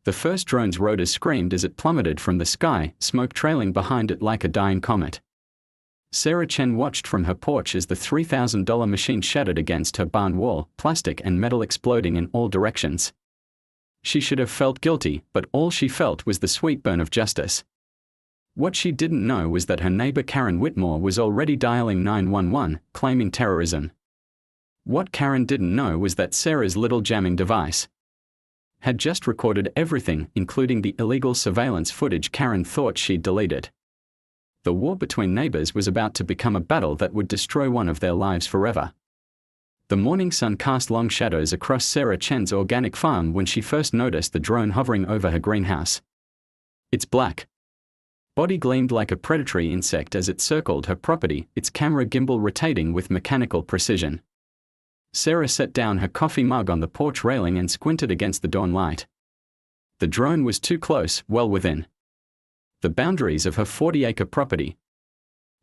The first drone's rotors screamed as it plummeted from the sky, smoke trailing behind it like a dying comet. Sarah Chen watched from her porch as the $3,000 machine shattered against her barn wall, plastic and metal exploding in all directions. She should have felt guilty, but all she felt was the sweet burn of justice. What she didn't know was that her neighbor Karen Whitmore was already dialing 911, claiming terrorism. What Karen didn't know was that Sarah's little jamming device had just recorded everything, including the illegal surveillance footage Karen thought she'd deleted. The war between neighbors was about to become a battle that would destroy one of their lives forever. The morning sun cast long shadows across Sarah Chen's organic farm when she first noticed the drone hovering over her greenhouse. Its black body gleamed like a predatory insect as it circled her property, its camera gimbal rotating with mechanical precision. Sarah set down her coffee mug on the porch railing and squinted against the dawn light. The drone was too close, well within the boundaries of her 40-acre property.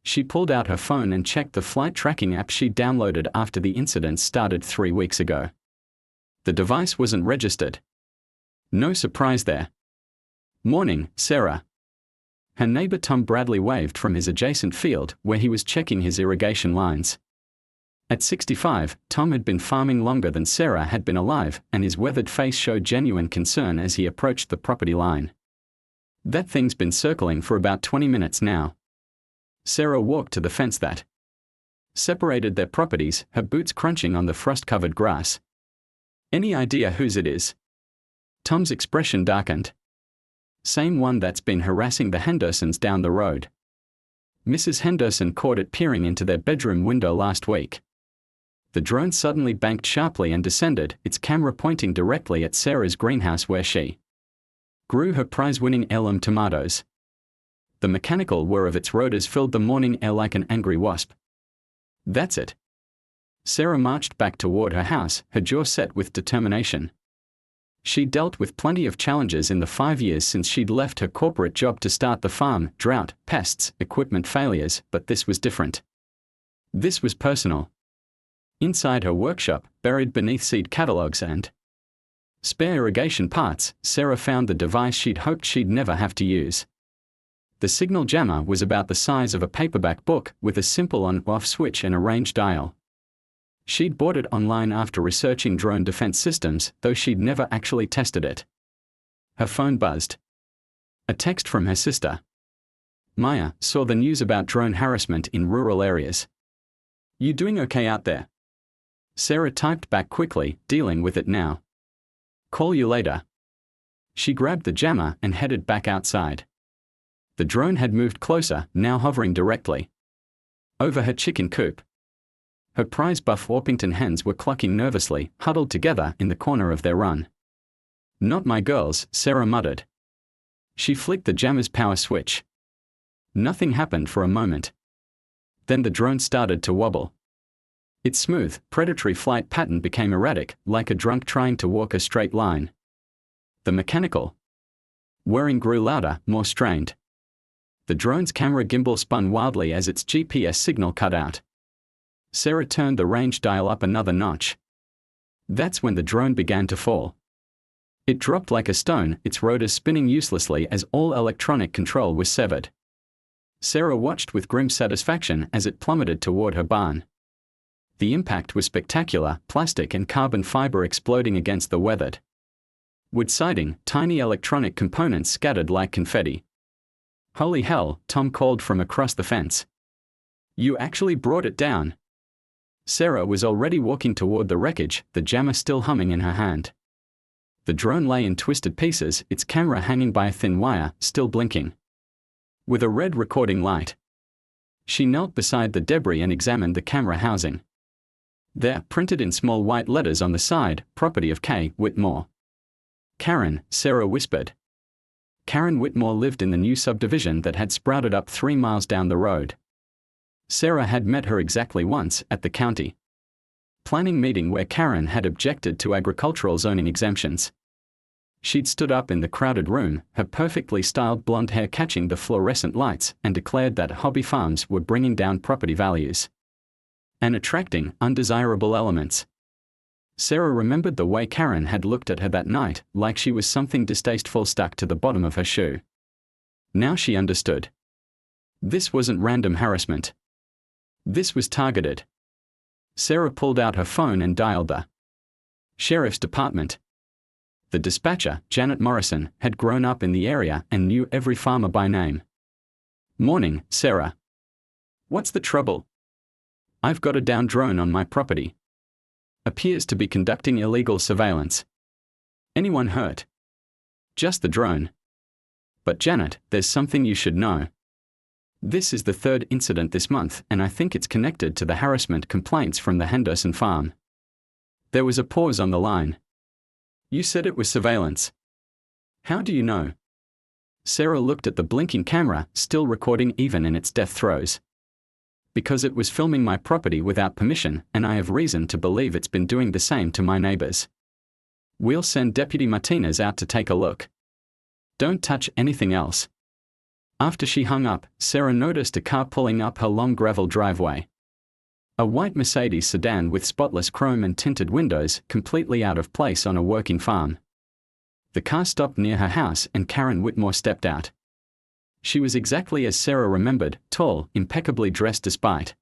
She pulled out her phone and checked the flight tracking app she'd downloaded after the incident started 3 weeks ago. The device wasn't registered. No surprise there. "Morning, Sarah." Her neighbor Tom Bradley waved from his adjacent field, where he was checking his irrigation lines. At 65, Tom had been farming longer than Sarah had been alive, and his weathered face showed genuine concern as he approached the property line. "That thing's been circling for about 20 minutes now." Sarah walked to the fence that separated their properties, her boots crunching on the frost-covered grass. "Any idea whose it is?" Tom's expression darkened. "Same one that's been harassing the Hendersons down the road. Mrs. Henderson caught it peering into their bedroom window last week." The drone suddenly banked sharply and descended, its camera pointing directly at Sarah's greenhouse where she grew her prize-winning heirloom tomatoes. The mechanical whir of its rotors filled the morning air like an angry wasp. "That's it." Sarah marched back toward her house, her jaw set with determination. She'd dealt with plenty of challenges in the 5 years since she'd left her corporate job to start the farm: drought, pests, equipment failures, but this was different. This was personal. Inside her workshop, buried beneath seed catalogs and spare irrigation parts, Sarah found the device she'd hoped she'd never have to use. The signal jammer was about the size of a paperback book, with a simple on-off switch and a range dial. She'd bought it online after researching drone defense systems, though she'd never actually tested it. Her phone buzzed. A text from her sister. "Maya, saw the news about drone harassment in rural areas. You doing okay out there?" Sarah typed back quickly, dealing with it now. "Call you later." She grabbed the jammer and headed back outside. The drone had moved closer, now hovering directly over her chicken coop. Her prize buff Orpington hens were clucking nervously, huddled together in the corner of their run. "Not my girls," Sarah muttered. She flicked the jammer's power switch. Nothing happened for a moment. Then the drone started to wobble. Its smooth, predatory flight pattern became erratic, like a drunk trying to walk a straight line. The mechanical whirring grew louder, more strained. The drone's camera gimbal spun wildly as its GPS signal cut out. Sarah turned the range dial up another notch. That's when the drone began to fall. It dropped like a stone, its rotors spinning uselessly as all electronic control was severed. Sarah watched with grim satisfaction as it plummeted toward her barn. The impact was spectacular, plastic and carbon fiber exploding against the weathered wood siding, tiny electronic components scattered like confetti. "Holy hell," Tom called from across the fence. "You actually brought it down." Sarah was already walking toward the wreckage, the jammer still humming in her hand. The drone lay in twisted pieces, its camera hanging by a thin wire, still blinking with a red recording light. She knelt beside the debris and examined the camera housing. There, printed in small white letters on the side, "Property of K. Whitmore." "Karen," Sarah whispered. Karen Whitmore lived in the new subdivision that had sprouted up 3 miles down the road. Sarah had met her exactly once, at the county planning meeting where Karen had objected to agricultural zoning exemptions. She'd stood up in the crowded room, her perfectly styled blonde hair catching the fluorescent lights, and declared that hobby farms were bringing down property values and attracting undesirable elements. Sarah remembered the way Karen had looked at her that night, like she was something distasteful stuck to the bottom of her shoe. Now she understood. This wasn't random harassment. This was targeted. Sarah pulled out her phone and dialed the sheriff's department. The dispatcher, Janet Morrison, had grown up in the area and knew every farmer by name. "Morning, Sarah. What's the trouble? I've got a downed drone on my property. Appears to be conducting illegal surveillance. Anyone hurt?" "Just the drone. But Janet, there's something you should know. This is the third incident this month, and I think it's connected to the harassment complaints from the Henderson farm." There was a pause on the line. "You said it was surveillance. How do you know?" Sarah looked at the blinking camera, still recording even in its death throes. "Because it was filming my property without permission, and I have reason to believe it's been doing the same to my neighbors. We'll send Deputy Martinez out to take a look. Don't touch anything else." After she hung up, Sarah noticed a car pulling up her long gravel driveway. A white Mercedes sedan with spotless chrome and tinted windows, completely out of place on a working farm. The car stopped near her house and Karen Whitmore stepped out. She was exactly as Sarah remembered, tall, impeccably dressed despite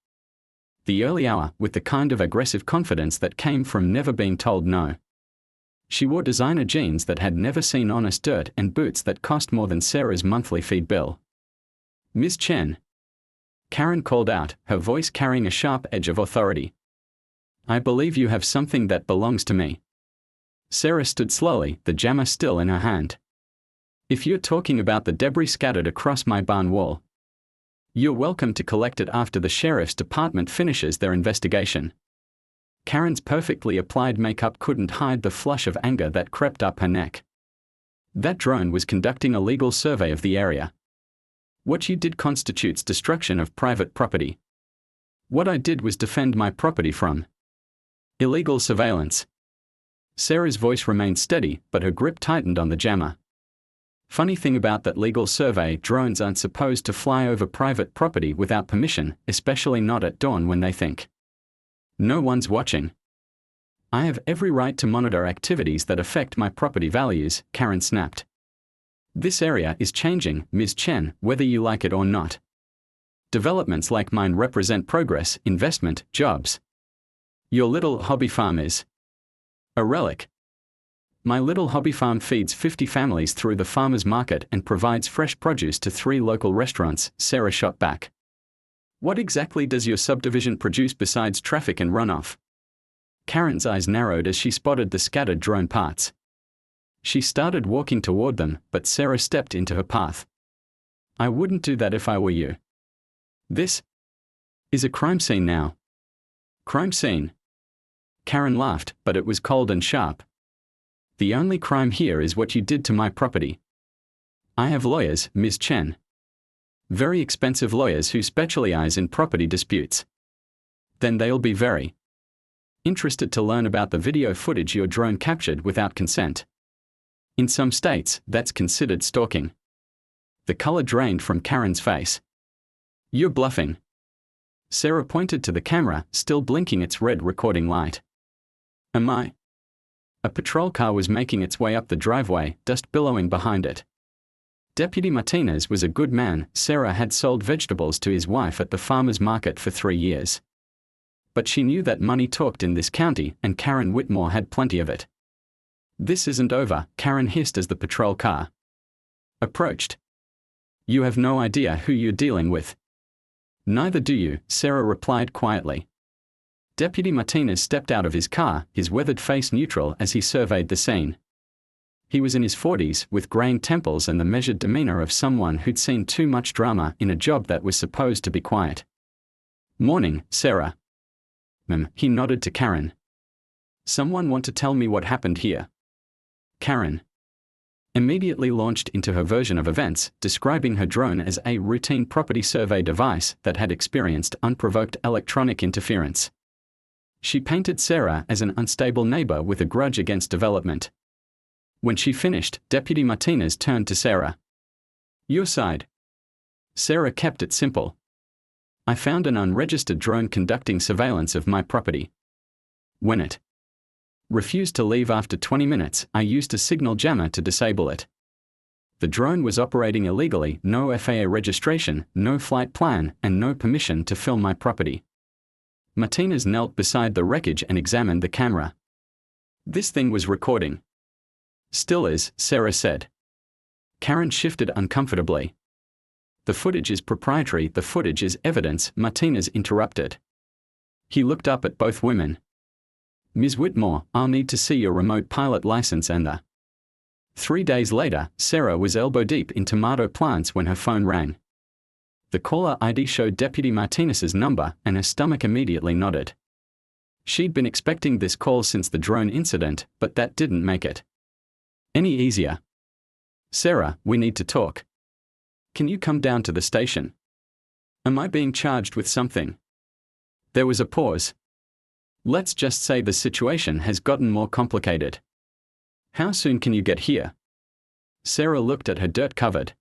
the early hour, with the kind of aggressive confidence that came from never being told no. She wore designer jeans that had never seen honest dirt and boots that cost more than Sarah's monthly feed bill. "Miss Chen," Karen called out, her voice carrying a sharp edge of authority. "I believe you have something that belongs to me." Sarah stood slowly, the jammer still in her hand. "If you're talking about the debris scattered across my barn wall, you're welcome to collect it after the sheriff's department finishes their investigation." Karen's perfectly applied makeup couldn't hide the flush of anger that crept up her neck. "That drone was conducting a legal survey of the area. What you did constitutes destruction of private property. What I did was defend my property from illegal surveillance." Sarah's voice remained steady, but her grip tightened on the jammer. "Funny thing about that legal survey, drones aren't supposed to fly over private property without permission, especially not at dawn when they think no one's watching. I have every right to monitor activities that affect my property values," Karen snapped. "This area is changing, Ms. Chen, whether you like it or not. Developments like mine represent progress, investment, jobs. Your little hobby farm is a relic. My little hobby farm feeds 50 families through the farmer's market and provides fresh produce to 3 local restaurants," Sarah shot back. "What exactly does your subdivision produce besides traffic and runoff?" Karen's eyes narrowed as she spotted the scattered drone parts. She started walking toward them, but Sarah stepped into her path. "I wouldn't do that if I were you. This is a crime scene now." "Crime scene?" Karen laughed, but it was cold and sharp. "The only crime here is what you did to my property. I have lawyers, Ms. Chen. Very expensive lawyers who specialize in property disputes. Then they'll be very interested to learn about the video footage your drone captured without consent. In some states, that's considered stalking." The color drained from Karen's face. "You're bluffing." Sarah pointed to the camera, still blinking its red recording light. "Am I?" A patrol car was making its way up the driveway, dust billowing behind it. Deputy Martinez was a good man. Sarah had sold vegetables to his wife at the farmer's market for 3 years. But she knew that money talked in this county, and Karen Whitmore had plenty of it. "This isn't over," Karen hissed as the patrol car approached. "You have no idea who you're dealing with." "Neither do you," Sarah replied quietly. Deputy Martinez stepped out of his car, his weathered face neutral as he surveyed the scene. He was in his 40s, with graying temples and the measured demeanor of someone who'd seen too much drama in a job that was supposed to be quiet. "Morning, Sarah." He nodded to Karen. "Someone want to tell me what happened here?" Karen immediately launched into her version of events, describing her drone as a routine property survey device that had experienced unprovoked electronic interference. She painted Sarah as an unstable neighbor with a grudge against development. When she finished, Deputy Martinez turned to Sarah. "Your side." Sarah kept it simple. "I found an unregistered drone conducting surveillance of my property. When it Refused to leave after 20 minutes. I used a signal jammer to disable it. The drone was operating illegally, no FAA registration, no flight plan, and no permission to film my property. Martinez knelt beside the wreckage and examined the camera. This thing was recording. Still is, Sarah said. Karen shifted uncomfortably. The footage is proprietary, the footage is evidence, Martinez interrupted. He looked up at both women. Ms. Whitmore, I'll need to see your remote pilot license and the... 3 days later, Sarah was elbow-deep in tomato plants when her phone rang. The caller ID showed Deputy Martinez's number, and her stomach immediately nodded. She'd been expecting this call since the drone incident, but that didn't make it any easier. Sarah, we need to talk. Can you come down to the station? Am I being charged with something? There was a pause. Let's just say the situation has gotten more complicated. How soon can you get here? Sarah looked at her dirt-covered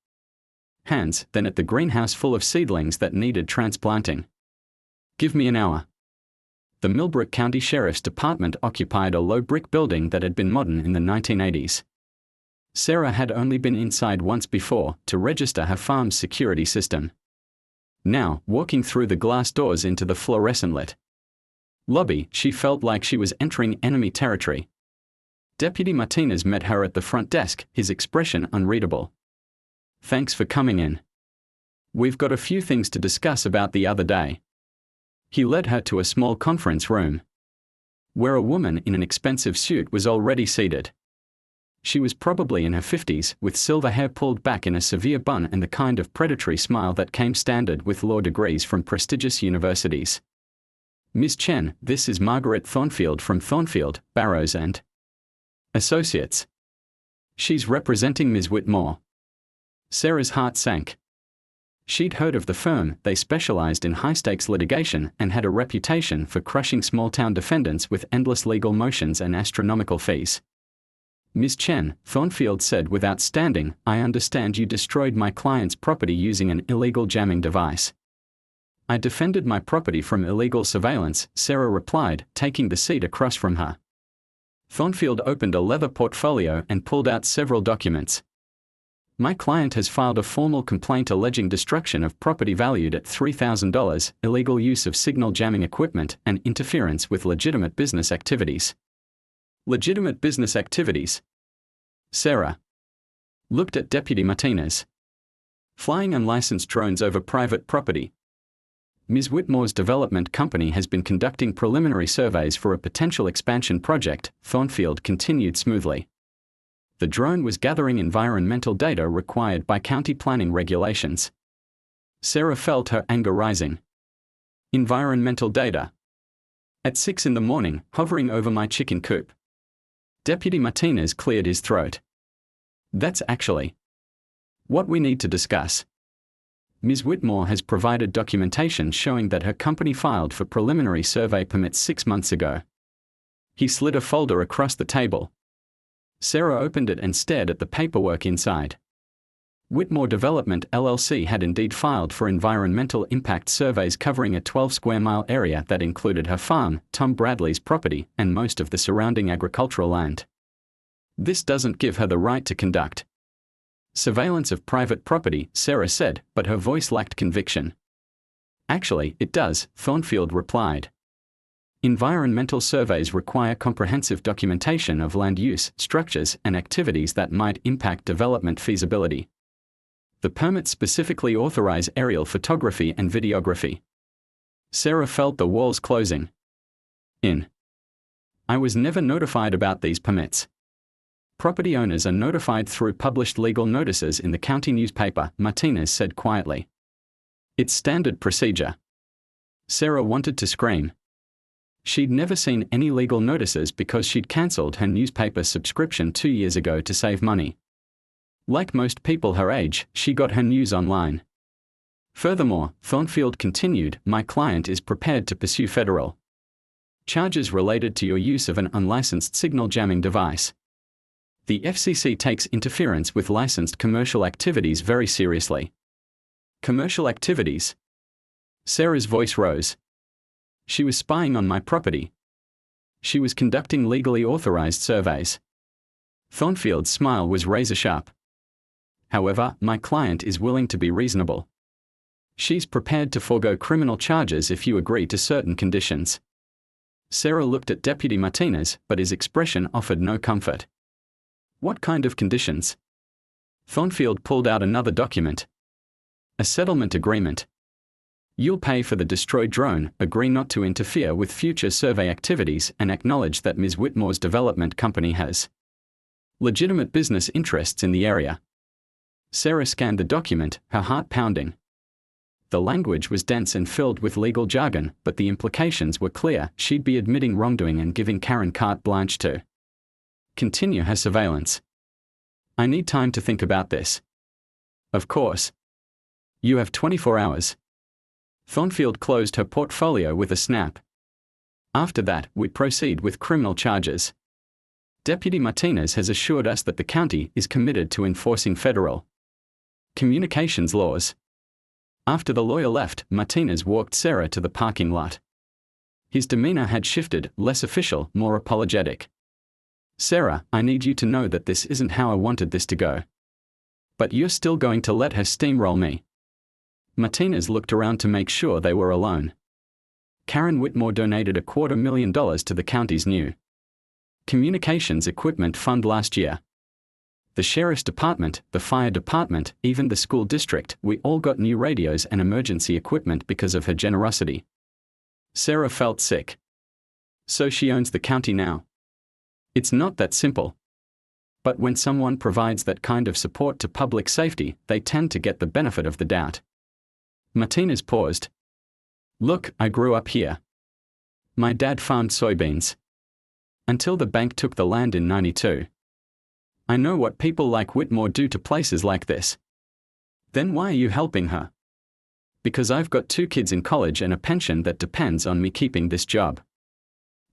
hands, then at the greenhouse full of seedlings that needed transplanting. Give me an hour. The Millbrook County Sheriff's Department occupied a low brick building that had been modern in the 1980s. Sarah had only been inside once before, to register her farm's security system. Now, walking through the glass doors into the fluorescent-lit lobby, she felt like she was entering enemy territory. Deputy Martinez met her at the front desk, his expression unreadable. Thanks for coming in. We've got a few things to discuss about the other day. He led her to a small conference room, where a woman in an expensive suit was already seated. She was probably in her 50s, with silver hair pulled back in a severe bun and the kind of predatory smile that came standard with law degrees from prestigious universities. Ms. Chen, this is Margaret Thornfield from Thornfield, Barrows and Associates. She's representing Ms. Whitmore. Sarah's heart sank. She'd heard of the firm, they specialized in high-stakes litigation and had a reputation for crushing small-town defendants with endless legal motions and astronomical fees. Ms. Chen, Thornfield said without standing, I understand you destroyed my client's property using an illegal jamming device. I defended my property from illegal surveillance, Sarah replied, taking the seat across from her. Thornfield opened a leather portfolio and pulled out several documents. My client has filed a formal complaint alleging destruction of property valued at $3,000, illegal use of signal jamming equipment, and interference with legitimate business activities. Legitimate business activities? Sarah looked at Deputy Martinez. Flying unlicensed drones over private property. Ms. Whitmore's development company has been conducting preliminary surveys for a potential expansion project, Thornfield continued smoothly. The drone was gathering environmental data required by county planning regulations. Sarah felt her anger rising. Environmental data. At 6 in the morning, hovering over my chicken coop. Deputy Martinez cleared his throat. That's actually what we need to discuss. Ms. Whitmore has provided documentation showing that her company filed for preliminary survey permits 6 months ago. He slid a folder across the table. Sarah opened it and stared at the paperwork inside. Whitmore Development LLC had indeed filed for environmental impact surveys covering a 12-square-mile area that included her farm, Tom Bradley's property, and most of the surrounding agricultural land. This doesn't give her the right to conduct surveillance of private property, Sarah said, but her voice lacked conviction. Actually, it does, Thornfield replied. Environmental surveys require comprehensive documentation of land use, structures, and activities that might impact development feasibility. The permits specifically authorize aerial photography and videography. Sarah felt the walls closing in. I was never notified about these permits. Property owners are notified through published legal notices in the county newspaper, Martinez said quietly. It's standard procedure. Sarah wanted to scream. She'd never seen any legal notices because she'd cancelled her newspaper subscription 2 years ago to save money. Like most people her age, she got her news online. Furthermore, Thornfield continued, my client is prepared to pursue federal charges related to your use of an unlicensed signal jamming device. The FCC takes interference with licensed commercial activities very seriously. Commercial activities? Sarah's voice rose. She was spying on my property. She was conducting legally authorized surveys. Thornfield's smile was razor-sharp. However, my client is willing to be reasonable. She's prepared to forego criminal charges if you agree to certain conditions. Sarah looked at Deputy Martinez, but his expression offered no comfort. What kind of conditions? Thornfield pulled out another document. A settlement agreement. You'll pay for the destroyed drone, agree not to interfere with future survey activities, and acknowledge that Ms. Whitmore's development company has legitimate business interests in the area. Sarah scanned the document, her heart pounding. The language was dense and filled with legal jargon, but the implications were clear. She'd be admitting wrongdoing and giving Karen carte blanche to continue her surveillance. I need time to think about this. Of course. You have 24 hours. Thornfield closed her portfolio with a snap. After that, we proceed with criminal charges. Deputy Martinez has assured us that the county is committed to enforcing federal communications laws. After the lawyer left, Martinez walked Sarah to the parking lot. His demeanor had shifted, less official, more apologetic. Sarah, I need you to know that this isn't how I wanted this to go. But you're still going to let her steamroll me. Martinez looked around to make sure they were alone. Karen Whitmore donated $250,000 to the county's new communications equipment fund last year. The sheriff's department, the fire department, even the school district, we all got new radios and emergency equipment because of her generosity. Sarah felt sick. So she owns the county now. It's not that simple. But when someone provides that kind of support to public safety, they tend to get the benefit of the doubt. Martinez paused. Look, I grew up here. My dad farmed soybeans. Until the bank took the land in '92. I know what people like Whitmore do to places like this. Then why are you helping her? Because I've got 2 kids in college and a pension that depends on me keeping this job.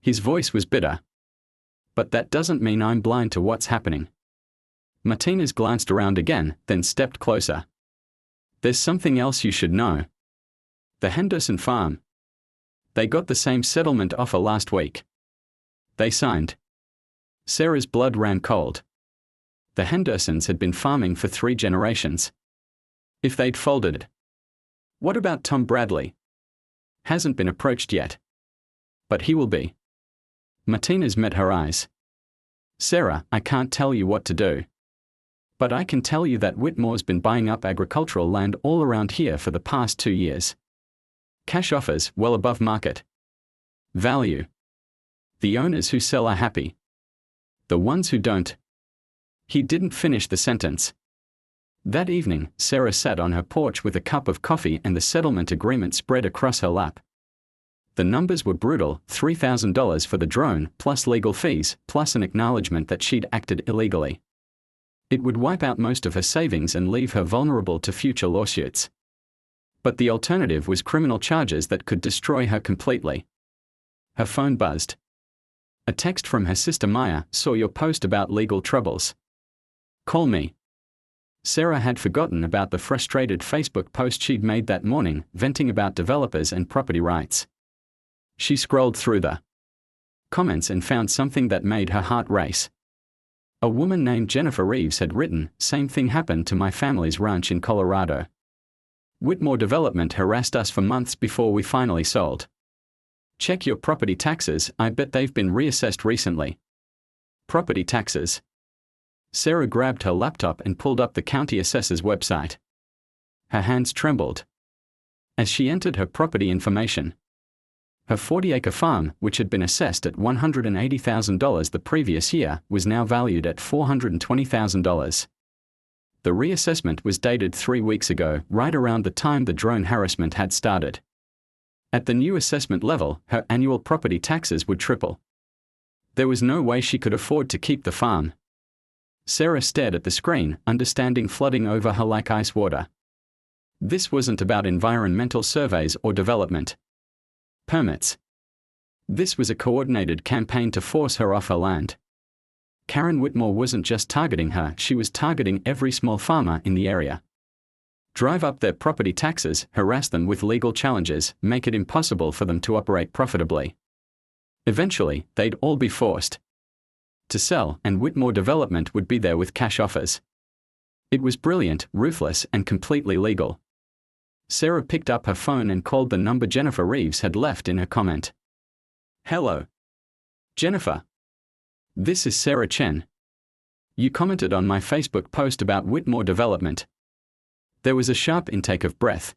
His voice was bitter. But that doesn't mean I'm blind to what's happening. Martinez glanced around again, then stepped closer. There's something else you should know. The Henderson farm. They got the same settlement offer last week. They signed. Sarah's blood ran cold. The Hendersons had been farming for 3 generations. If they'd folded. What about Tom Bradley? Hasn't been approached yet. But he will be. Martinez met her eyes. Sarah, I can't tell you what to do. But I can tell you that Whitmore's been buying up agricultural land all around here for the past 2 years. Cash offers well above market value. The owners who sell are happy. The ones who don't. He didn't finish the sentence. That evening, Sarah sat on her porch with a cup of coffee and the settlement agreement spread across her lap. The numbers were brutal: $3,000 for the drone, plus legal fees, plus an acknowledgement that she'd acted illegally. It would wipe out most of her savings and leave her vulnerable to future lawsuits. But the alternative was criminal charges that could destroy her completely. Her phone buzzed. A text from her sister Maya: saw your post about legal troubles. Call me. Sarah had forgotten about the frustrated Facebook post she'd made that morning, venting about developers and property rights. She scrolled through the comments and found something that made her heart race. A woman named Jennifer Reeves had written, "Same thing happened to my family's ranch in Colorado. Whitmore Development harassed us for months before we finally sold. Check your property taxes, I bet they've been reassessed recently." Property taxes. Sarah grabbed her laptop and pulled up the county assessor's website. Her hands trembled as she entered her property information. Her 40-acre farm, which had been assessed at $180,000 the previous year, was now valued at $420,000. The reassessment was dated 3 weeks ago, right around the time the drone harassment had started. At the new assessment level, her annual property taxes would triple. There was no way she could afford to keep the farm. Sarah stared at the screen, understanding flooding over her like ice water. This wasn't about environmental surveys or development permits. This was a coordinated campaign to force her off her land. Karen Whitmore wasn't just targeting her, she was targeting every small farmer in the area. Drive up their property taxes, harass them with legal challenges, make it impossible for them to operate profitably. Eventually, they'd all be forced to sell, and Whitmore Development would be there with cash offers. It was brilliant, ruthless, and completely legal. Sarah picked up her phone and called the number Jennifer Reeves had left in her comment. "Hello, Jennifer. This is Sarah Chen. You commented on my Facebook post about Whitmore Development." There was a sharp intake of breath.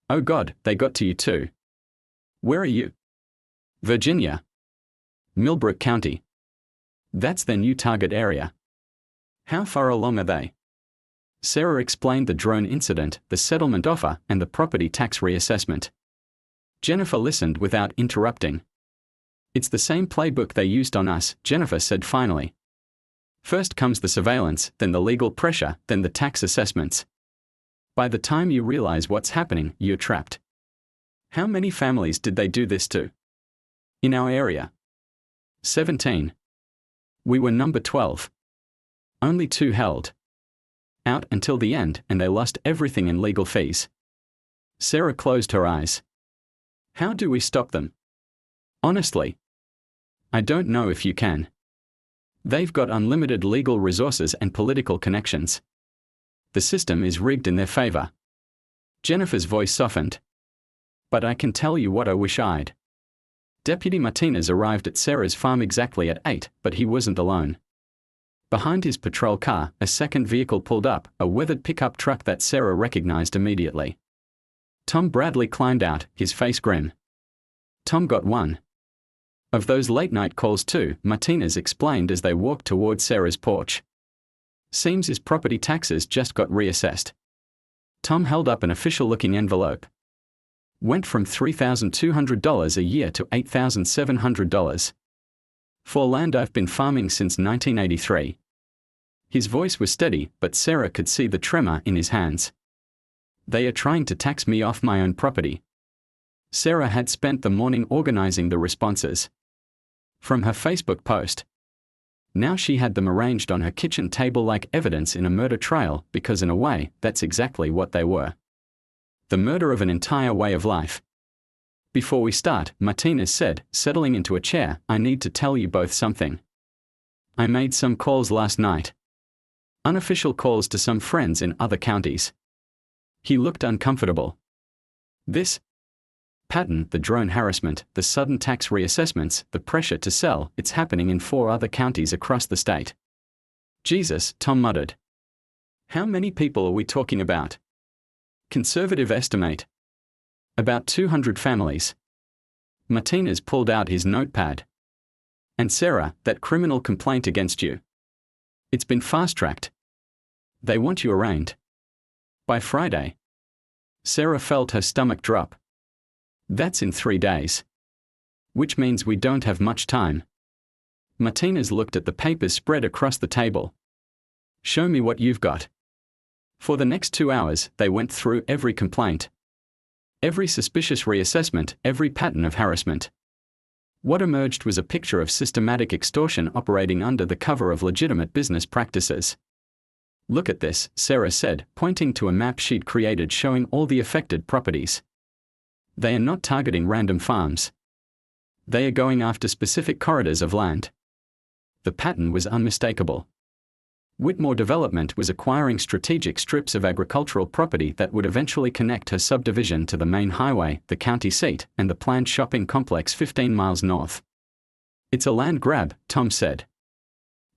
"Oh God, they got to you too. Where are you?" "Virginia. Millbrook County. That's their new target area." "How far along are they?" Sarah explained the drone incident, the settlement offer, and the property tax reassessment. Jennifer listened without interrupting. "It's the same playbook they used on us," Jennifer said finally. "First comes the surveillance, then the legal pressure, then the tax assessments. By the time you realize what's happening, you're trapped." "How many families did they do this to?" "In our area? 17. We were number 12. Only 2 held out until the end, and they lost everything in legal fees." Sarah closed her eyes. "How do we stop them?" "Honestly, I don't know if you can. They've got unlimited legal resources and political connections. The system is rigged in their favor." Jennifer's voice softened. "But I can tell you what I wish I'd." Deputy Martinez arrived at Sarah's farm exactly at 8, but he wasn't alone. Behind his patrol car, a second vehicle pulled up, a weathered pickup truck that Sarah recognized immediately. Tom Bradley climbed out, his face grim. "Tom got one of those late-night calls too," Martinez explained as they walked toward Sarah's porch. "Seems his property taxes just got reassessed." Tom held up an official-looking envelope. "Went from $3,200 a year to $8,700. For land I've been farming since 1983. His voice was steady, but Sarah could see the tremor in his hands. "They are trying to tax me off my own property." Sarah had spent the morning organizing the responses from her Facebook post. Now she had them arranged on her kitchen table like evidence in a murder trial, because in a way, that's exactly what they were. The murder of an entire way of life. "Before we start," Martinez said, settling into a chair, "I need to tell you both something. I made some calls last night. Unofficial calls to some friends in other counties." He looked uncomfortable. "This pattern, the drone harassment, the sudden tax reassessments, the pressure to sell, it's happening in 4 other counties across the state." "Jesus," Tom muttered. "How many people are we talking about?" "Conservative estimate. About 200 families." Martinez pulled out his notepad. "And Sarah, that criminal complaint against you. It's been fast-tracked. They want you arraigned by Friday." Sarah felt her stomach drop. "That's in 3 days. Which means we don't have much time." Martinez looked at the papers spread across the table. "Show me what you've got." For the next 2 hours, they went through every complaint, every suspicious reassessment, every pattern of harassment. What emerged was a picture of systematic extortion operating under the cover of legitimate business practices. "Look at this," Sarah said, pointing to a map she'd created showing all the affected properties. "They are not targeting random farms. They are going after specific corridors of land." The pattern was unmistakable. Whitmore Development was acquiring strategic strips of agricultural property that would eventually connect her subdivision to the main highway, the county seat, and the planned shopping complex 15 miles north. "It's a land grab," Tom said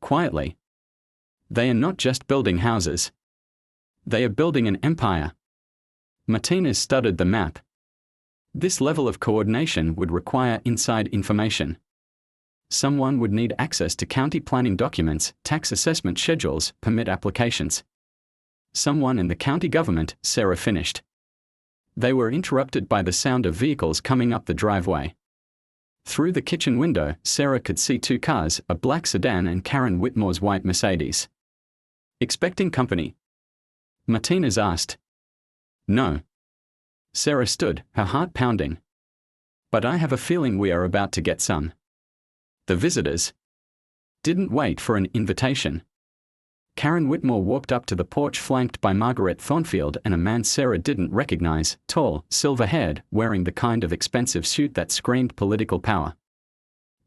quietly. "They are not just building houses. They are building an empire." Martinez studied the map. This level of coordination would require inside information. Someone would need access to county planning documents, tax assessment schedules, permit applications. Someone in the county government, Sarah finished. They were interrupted by the sound of vehicles coming up the driveway. Through the kitchen window, Sarah could see 2 cars, a black sedan and Karen Whitmore's white Mercedes. "Expecting company?" Martinez asked. "No." Sarah stood, her heart pounding. "But I have a feeling we are about to get some." The visitors didn't wait for an invitation. Karen Whitmore walked up to the porch flanked by Margaret Thornfield and a man Sarah didn't recognize, tall, silver-haired, wearing the kind of expensive suit that screamed political power.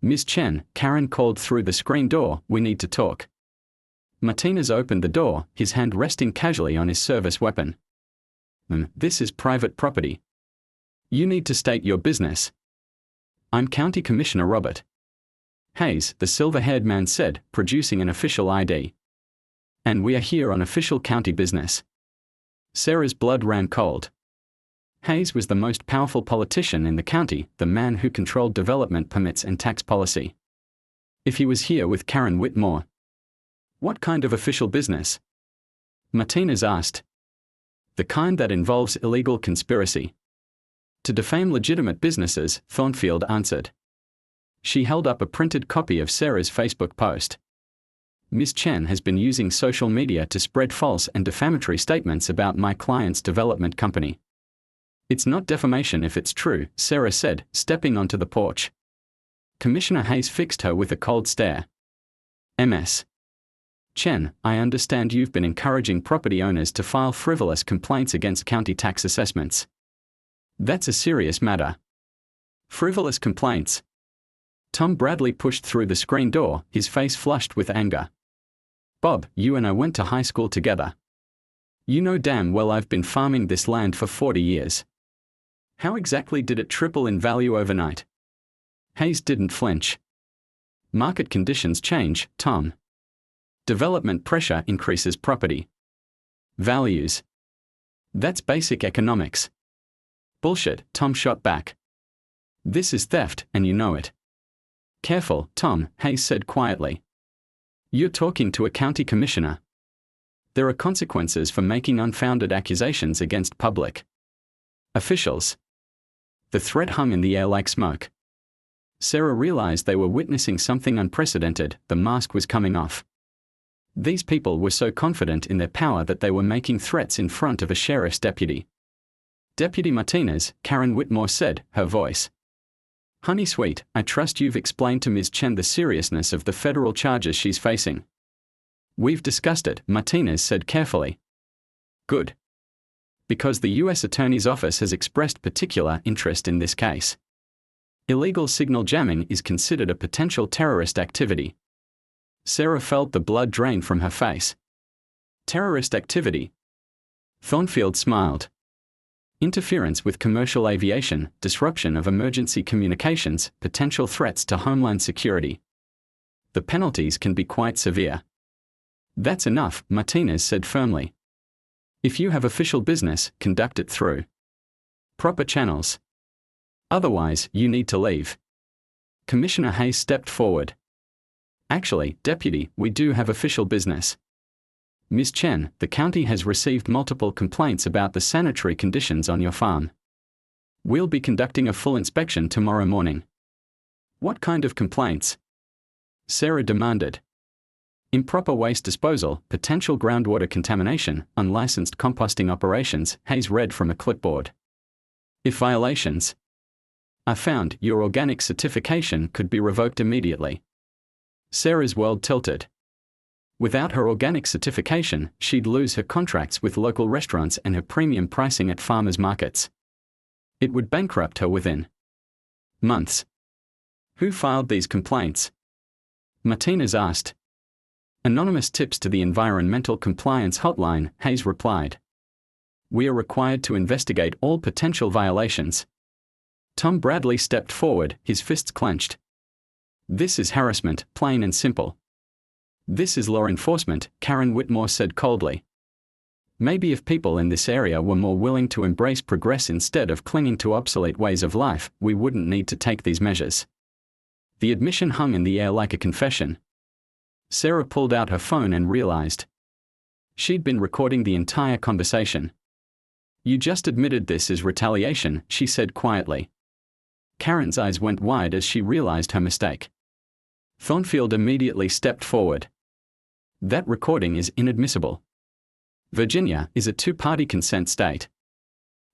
Ms. Chen, Karen called through the screen door, we need to talk. Martinez opened the door, his hand resting casually on his service weapon. This is private property. You need to state your business. I'm County Commissioner Robert Hayes, the silver-haired man said, producing an official ID. And we are here on official county business. Sarah's blood ran cold. Hayes was the most powerful politician in the county, the man who controlled development permits and tax policy. If he was here with Karen Whitmore. What kind of official business? Martinez asked. The kind that involves illegal conspiracy. To defame legitimate businesses, Thornfield answered. She held up a printed copy of Sarah's Facebook post. Ms. Chen has been using social media to spread false and defamatory statements about my client's development company. It's not defamation if it's true, Sarah said, stepping onto the porch. Commissioner Hayes fixed her with a cold stare. Ms. Chen, I understand you've been encouraging property owners to file frivolous complaints against county tax assessments. That's a serious matter. Frivolous complaints. Tom Bradley pushed through the screen door, his face flushed with anger. Bob, you and I went to high school together. You know damn well I've been farming this land for 40 years. How exactly did it triple in value overnight? Hayes didn't flinch. Market conditions change, Tom. Development pressure increases property values. That's basic economics. Bullshit, Tom shot back. This is theft, and you know it. Careful, Tom, Hayes said quietly. You're talking to a county commissioner. There are consequences for making unfounded accusations against public officials. The threat hung in the air like smoke. Sarah realized they were witnessing something unprecedented, the mask was coming off. These people were so confident in their power that they were making threats in front of a sheriff's deputy. Deputy Martinez, Karen Whitmore said, her voice. Honey sweet, I trust you've explained to Ms. Chen the seriousness of the federal charges she's facing. We've discussed it, Martinez said carefully. Good. Because the U.S. Attorney's Office has expressed particular interest in this case. Illegal signal jamming is considered a potential terrorist activity. Sarah felt the blood drain from her face. Terrorist activity? Thornfield smiled. Interference with commercial aviation, disruption of emergency communications, potential threats to homeland security. The penalties can be quite severe. That's enough, Martinez said firmly. If you have official business, conduct it through proper channels. Otherwise, you need to leave. Commissioner Hayes stepped forward. Actually, Deputy, we do have official business. Ms. Chen, the county has received multiple complaints about the sanitary conditions on your farm. We'll be conducting a full inspection tomorrow morning. What kind of complaints? Sarah demanded. Improper waste disposal, potential groundwater contamination, unlicensed composting operations, Hayes read from a clipboard. If violations are found, your organic certification could be revoked immediately. Sarah's world tilted. Without her organic certification, she'd lose her contracts with local restaurants and her premium pricing at farmers markets. It would bankrupt her within months. Who filed these complaints? Martinez asked. Anonymous tips to the Environmental Compliance Hotline, Hayes replied. We are required to investigate all potential violations. Tom Bradley stepped forward, his fists clenched. This is harassment, plain and simple. This is law enforcement, Karen Whitmore said coldly. Maybe if people in this area were more willing to embrace progress instead of clinging to obsolete ways of life, we wouldn't need to take these measures. The admission hung in the air like a confession. Sarah pulled out her phone and realized she'd been recording the entire conversation. You just admitted this is retaliation, she said quietly. Karen's eyes went wide as she realized her mistake. Thornfield immediately stepped forward. That recording is inadmissible. Virginia is a two-party consent state.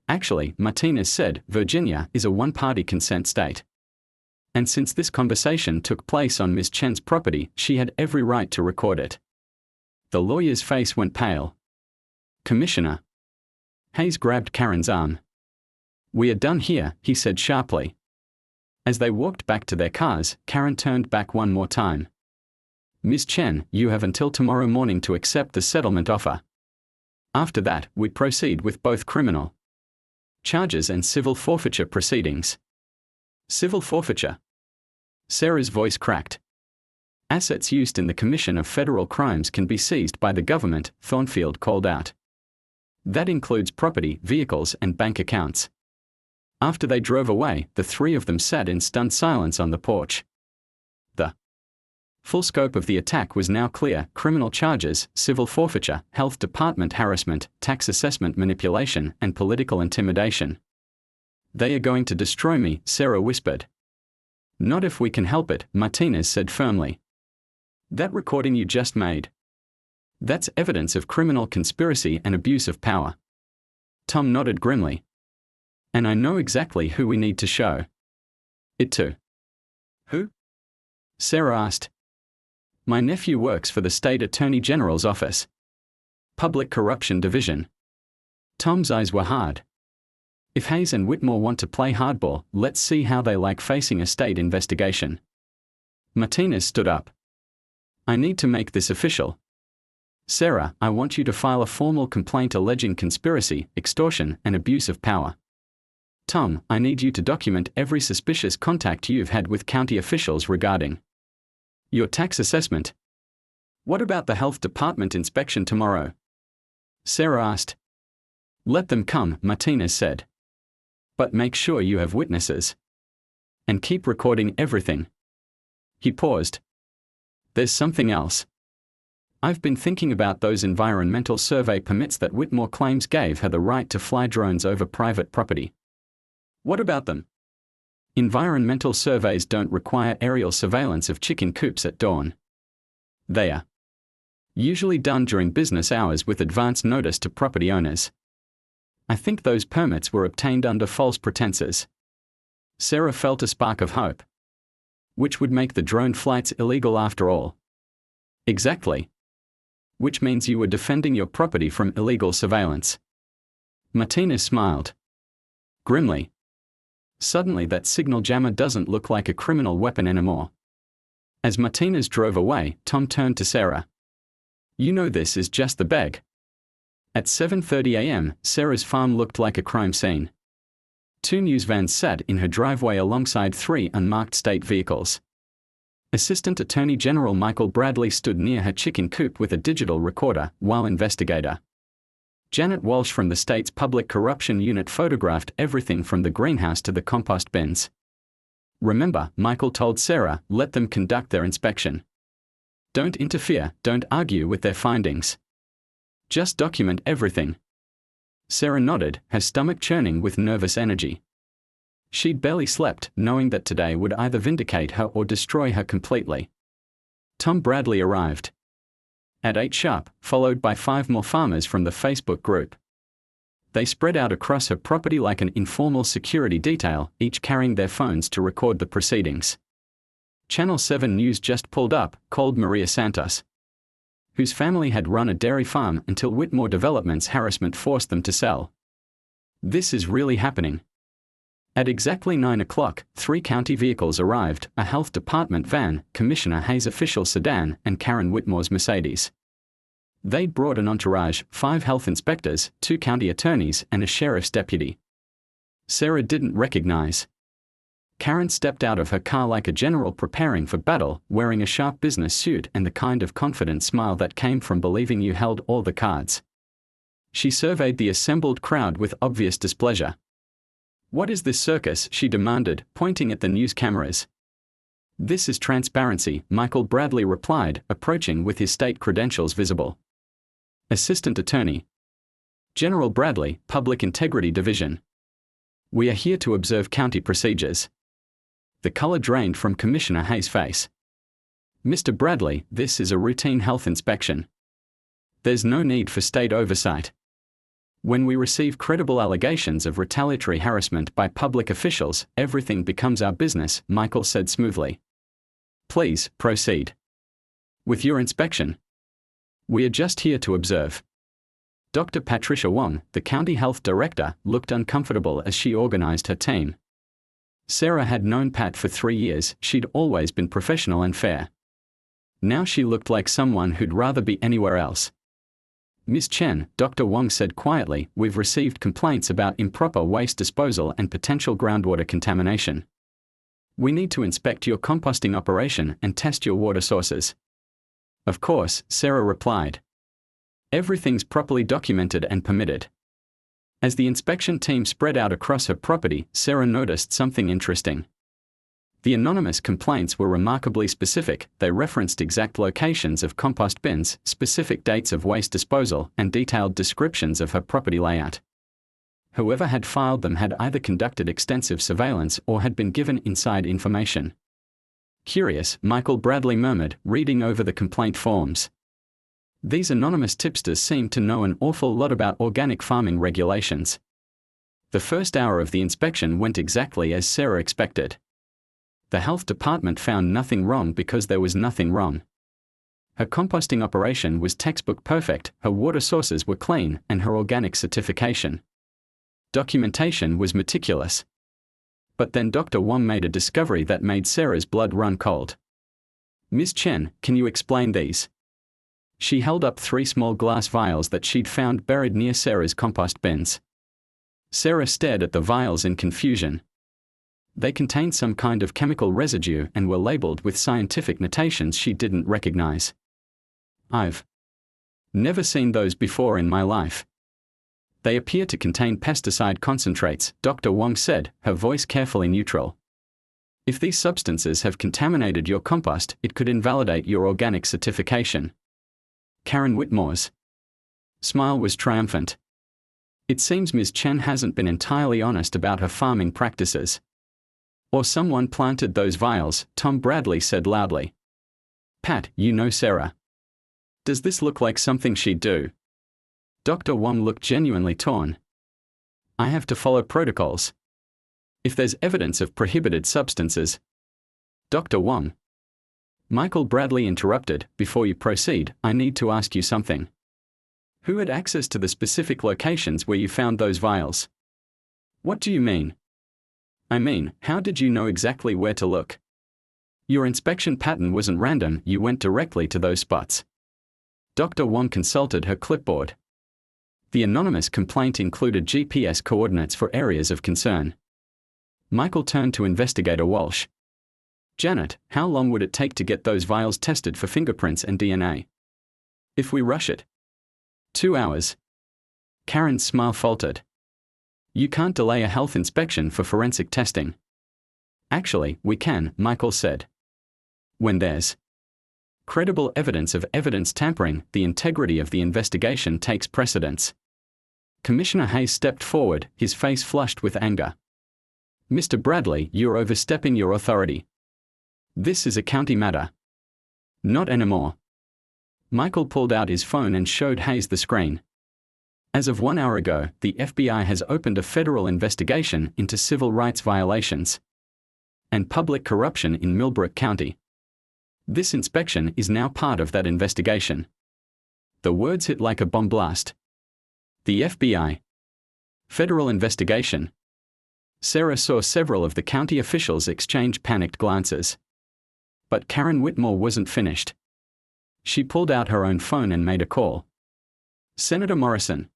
Actually, Martinez said, Virginia is a one-party consent state. And since this conversation took place on Ms. Chen's property, she had every right to record it. The lawyer's face went pale. Commissioner. Hayes grabbed Karen's arm. We are done here, he said sharply. As they walked back to their cars, Karen turned back one more time. "Ms. Chen, you have until tomorrow morning to accept the settlement offer. After that, we proceed with both criminal charges and civil forfeiture proceedings." Civil forfeiture. Sarah's voice cracked. "Assets used in the commission of federal crimes can be seized by the government," Thornfield called out. "That includes property, vehicles, and bank accounts." After they drove away, the three of them sat in stunned silence on the porch. The full scope of the attack was now clear: criminal charges, civil forfeiture, health department harassment, tax assessment manipulation, and political intimidation. "They are going to destroy me," Sarah whispered. "Not if we can help it," Martinez said firmly. "That recording you just made? That's evidence of criminal conspiracy and abuse of power." Tom nodded grimly. "And I know exactly who we need to show it to." "Who?" Sarah asked. "My nephew works for the state attorney general's office. Public Corruption Division." Tom's eyes were hard. "If Hayes and Whitmore want to play hardball, let's see how they like facing a state investigation." Martinez stood up. "I need to make this official. Sarah, I want you to file a formal complaint alleging conspiracy, extortion, and abuse of power. Tom, I need you to document every suspicious contact you've had with county officials regarding your tax assessment." "What about the health department inspection tomorrow?" Sarah asked. "Let them come," Martinez said. "But make sure you have witnesses. And keep recording everything." He paused. "There's something else. I've been thinking about those environmental survey permits that Whitmore claims gave her the right to fly drones over private property." "What about them?" "Environmental surveys don't require aerial surveillance of chicken coops at dawn. They are usually done during business hours with advance notice to property owners. I think those permits were obtained under false pretenses." Sarah felt a spark of hope. "Which would make the drone flights illegal after all." "Exactly. Which means you were defending your property from illegal surveillance." Martinez smiled grimly. Suddenly that signal jammer doesn't look like a criminal weapon anymore. As Martinez drove away, Tom turned to Sarah. "You know this is just the beg." At 7:30 a.m., Sarah's farm looked like a crime scene. 2 news vans sat in her driveway alongside 3 unmarked state vehicles. Assistant Attorney General Michael Bradley stood near her chicken coop with a digital recorder, while investigator Janet Walsh from the state's Public Corruption Unit photographed everything from the greenhouse to the compost bins. "Remember," Michael told Sarah, "let them conduct their inspection. Don't interfere, don't argue with their findings. Just document everything." Sarah nodded, her stomach churning with nervous energy. She'd barely slept, knowing that today would either vindicate her or destroy her completely. Tom Bradley arrived at 8 sharp, followed by 5 more farmers from the Facebook group. They spread out across her property like an informal security detail, each carrying their phones to record the proceedings. Channel 7 News just pulled up, called Maria Santos, whose family had run a dairy farm until Whitmore Development's harassment forced them to sell. "This is really happening." At exactly 9 o'clock, 3 county vehicles arrived, a health department van, Commissioner Hayes' official sedan, and Karen Whitmore's Mercedes. They'd brought an entourage, 5 health inspectors, 2 county attorneys, and a sheriff's deputy. Sarah didn't recognize. Karen stepped out of her car like a general preparing for battle, wearing a sharp business suit and the kind of confident smile that came from believing you held all the cards. She surveyed the assembled crowd with obvious displeasure. "What is this circus?" she demanded, pointing at the news cameras. "This is transparency," Michael Bradley replied, approaching with his state credentials visible. Assistant Attorney General Bradley, Public Integrity Division. "We are here to observe county procedures." The color drained from Commissioner Hayes' face. "Mr. Bradley, this is a routine health inspection. There's no need for state oversight. When we receive credible allegations of retaliatory harassment by public officials, everything becomes our business," Michael said smoothly. "Please, proceed with your inspection. We are just here to observe." Dr. Patricia Wong, the county health director, looked uncomfortable as she organized her team. Sarah had known Pat for 3 years. She'd always been professional and fair. Now she looked like someone who'd rather be anywhere else. "Miss Chen," Dr. Wong said quietly, "we've received complaints about improper waste disposal and potential groundwater contamination. We need to inspect your composting operation and test your water sources." "Of course," Sarah replied. "Everything's properly documented and permitted." As the inspection team spread out across her property, Sarah noticed something interesting. The anonymous complaints were remarkably specific. They referenced exact locations of compost bins, specific dates of waste disposal, and detailed descriptions of her property layout. Whoever had filed them had either conducted extensive surveillance or had been given inside information. "Curious," Michael Bradley murmured, reading over the complaint forms. "These anonymous tipsters seem to know an awful lot about organic farming regulations." The first hour of the inspection went exactly as Sarah expected. The health department found nothing wrong because there was nothing wrong. Her composting operation was textbook perfect, her water sources were clean, and her organic certification documentation was meticulous. But then Dr. Wong made a discovery that made Sarah's blood run cold. "Ms. Chen, can you explain these?" She held up 3 small glass vials that she'd found buried near Sarah's compost bins. Sarah stared at the vials in confusion. They contained some kind of chemical residue and were labeled with scientific notations she didn't recognize. "I've never seen those before in my life. They appear to contain pesticide concentrates," Dr. Wong said, her voice carefully neutral. "If these substances have contaminated your compost, it could invalidate your organic certification." Karen Whitmore's smile was triumphant. "It seems Ms. Chen hasn't been entirely honest about her farming practices. Or someone planted those vials," Tom Bradley said loudly. "Pat, you know Sarah. Does this look like something she'd do?" Dr. Wong looked genuinely torn. "I have to follow protocols. If there's evidence of prohibited substances..." "Dr. Wong," Michael Bradley interrupted, "before you proceed, I need to ask you something. Who had access to the specific locations where you found those vials?" "What do you mean?" "I mean, how did you know exactly where to look? Your inspection pattern wasn't random, you went directly to those spots." Dr. Wong consulted her clipboard. The anonymous complaint included GPS coordinates for areas of concern. Michael turned to Investigator Walsh. "Janet, how long would it take to get those vials tested for fingerprints and DNA? If we rush it?" 2 hours. Karen's smile faltered. "You can't delay a health inspection for forensic testing." "Actually, we can," Michael said. "When there's credible evidence of evidence tampering, the integrity of the investigation takes precedence." Commissioner Hayes stepped forward, his face flushed with anger. "Mr. Bradley, you're overstepping your authority. This is a county matter." "Not anymore." Michael pulled out his phone and showed Hayes the screen. "As of 1 hour ago, the FBI has opened a federal investigation into civil rights violations and public corruption in Millbrook County. This inspection is now part of that investigation." The words hit like a bomb blast. The FBI. Federal investigation. Sarah saw several of the county officials exchange panicked glances. But Karen Whitmore wasn't finished. She pulled out her own phone and made a call. "Senator Morrison.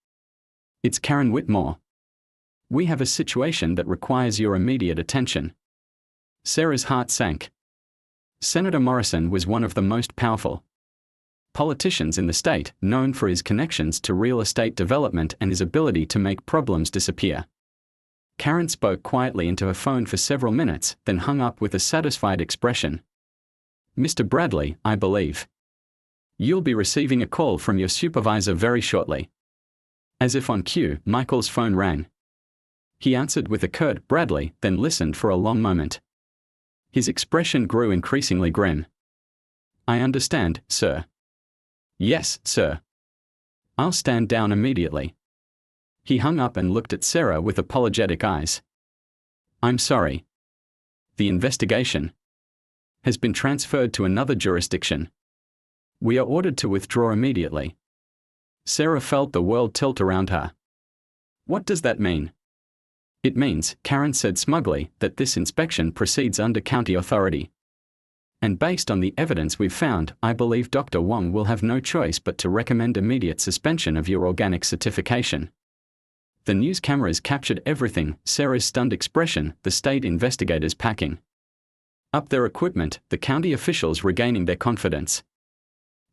It's Karen Whitmore. We have a situation that requires your immediate attention." Sarah's heart sank. Senator Morrison was one of the most powerful politicians in the state, known for his connections to real estate development and his ability to make problems disappear. Karen spoke quietly into her phone for several minutes, then hung up with a satisfied expression. "Mr. Bradley, I believe you'll be receiving a call from your supervisor very shortly." As if on cue, Michael's phone rang. He answered with a curt "Bradley," then listened for a long moment. His expression grew increasingly grim. "I understand, sir." "Yes, sir. I'll stand down immediately." He hung up and looked at Sarah with apologetic eyes. "I'm sorry. The investigation has been transferred to another jurisdiction. We are ordered to withdraw immediately." Sarah felt the world tilt around her. "What does that mean?" It means, Karen said smugly, that this inspection proceeds under county authority. And based on the evidence we've found, I believe Dr. Wong will have no choice but to recommend immediate suspension of your organic certification. The news cameras captured everything: Sarah's stunned expression, the state investigators packing up their equipment, the county officials regaining their confidence.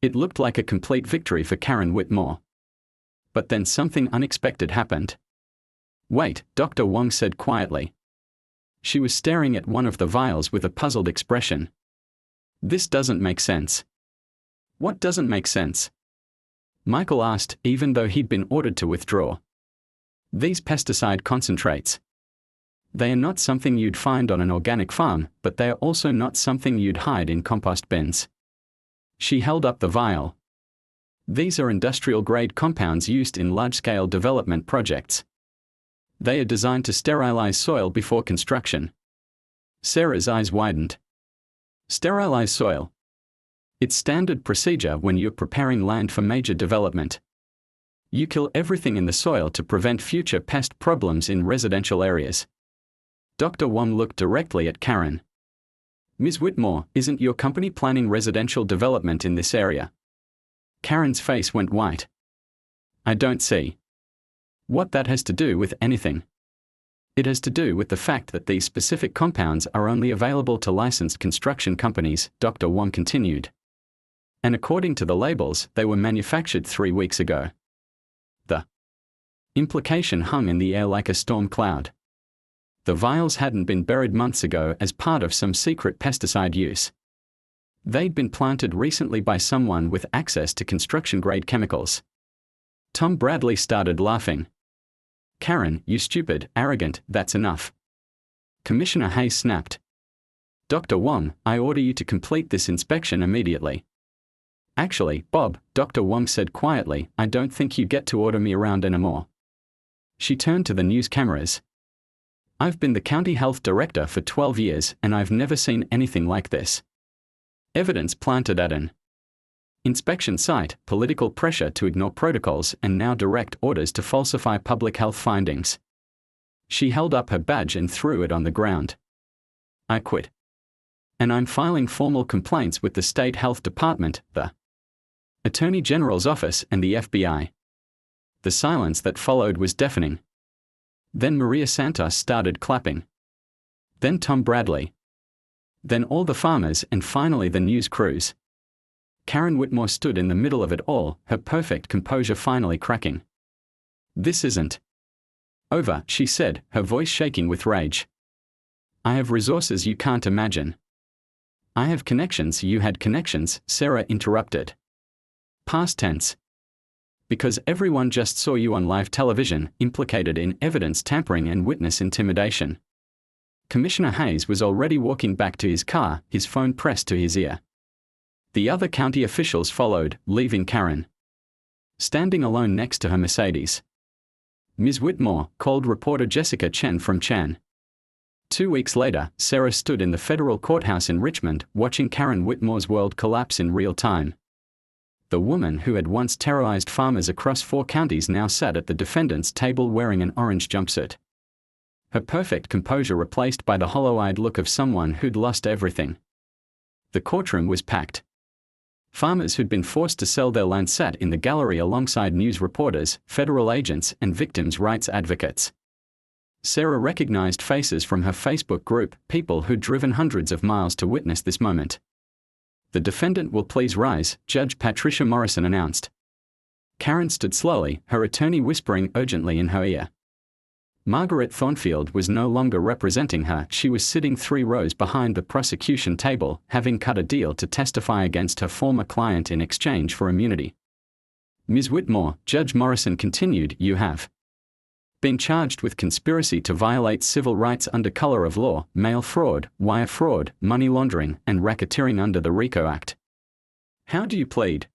It looked like a complete victory for Karen Whitmore. But then something unexpected happened. Wait, Dr. Wong said quietly. She was staring at one of the vials with a puzzled expression. This doesn't make sense. What doesn't make sense? Michael asked, even though he'd been ordered to withdraw. These pesticide concentrates. They are not something you'd find on an organic farm, but they are also not something you'd hide in compost bins. She held up the vial. These are industrial-grade compounds used in large-scale development projects. They are designed to sterilize soil before construction. Sarah's eyes widened. Sterilize soil. It's standard procedure when you're preparing land for major development. You kill everything in the soil to prevent future pest problems in residential areas. Dr. Wong looked directly at Karen. Ms. Whitmore, isn't your company planning residential development in this area? Karen's face went white. I don't see what that has to do with anything. It has to do with the fact that these specific compounds are only available to licensed construction companies, Dr. Wong continued. And according to the labels, they were manufactured 3 weeks ago. The implication hung in the air like a storm cloud. The vials hadn't been buried months ago as part of some secret pesticide use. They'd been planted recently by someone with access to construction-grade chemicals. Tom Bradley started laughing. Karen, you stupid, arrogant, that's enough. Commissioner Hayes snapped. Dr. Wong, I order you to complete this inspection immediately. Actually, Bob, Dr. Wong said quietly, I don't think you get to order me around anymore. She turned to the news cameras. I've been the county health director for 12 years and I've never seen anything like this. Evidence planted at an inspection site, political pressure to ignore protocols, and now direct orders to falsify public health findings. She held up her badge and threw it on the ground. I quit. And I'm filing formal complaints with the state health department, the Attorney General's office, and the FBI. The silence that followed was deafening. Then Maria Santos started clapping. Then Tom Bradley. Then all the farmers, and finally the news crews. Karen Whitmore stood in the middle of it all, her perfect composure finally cracking. This isn't over, she said, her voice shaking with rage. I have resources you can't imagine. I have connections. You had connections, Sarah interrupted. Past tense. Because everyone just saw you on live television, implicated in evidence tampering and witness intimidation. Commissioner Hayes was already walking back to his car, his phone pressed to his ear. The other county officials followed, leaving Karen standing alone next to her Mercedes. Ms. Whitmore, called reporter Jessica Chen from Chan. 2 weeks later, Sarah stood in the federal courthouse in Richmond, watching Karen Whitmore's world collapse in real time. The woman who had once terrorized farmers across 4 counties now sat at the defendant's table wearing an orange jumpsuit. Her perfect composure replaced by the hollow-eyed look of someone who'd lost everything. The courtroom was packed. Farmers who'd been forced to sell their land sat in the gallery alongside news reporters, federal agents, and victims' rights advocates. Sarah recognized faces from her Facebook group, people who'd driven hundreds of miles to witness this moment. The defendant will please rise, Judge Patricia Morrison announced. Karen stood slowly, her attorney whispering urgently in her ear. Margaret Thornfield was no longer representing her. She was sitting 3 rows behind the prosecution table, having cut a deal to testify against her former client in exchange for immunity. Ms. Whitmore, Judge Morrison continued, you have been charged with conspiracy to violate civil rights under color of law, mail fraud, wire fraud, money laundering, and racketeering under the RICO Act. How do you plead?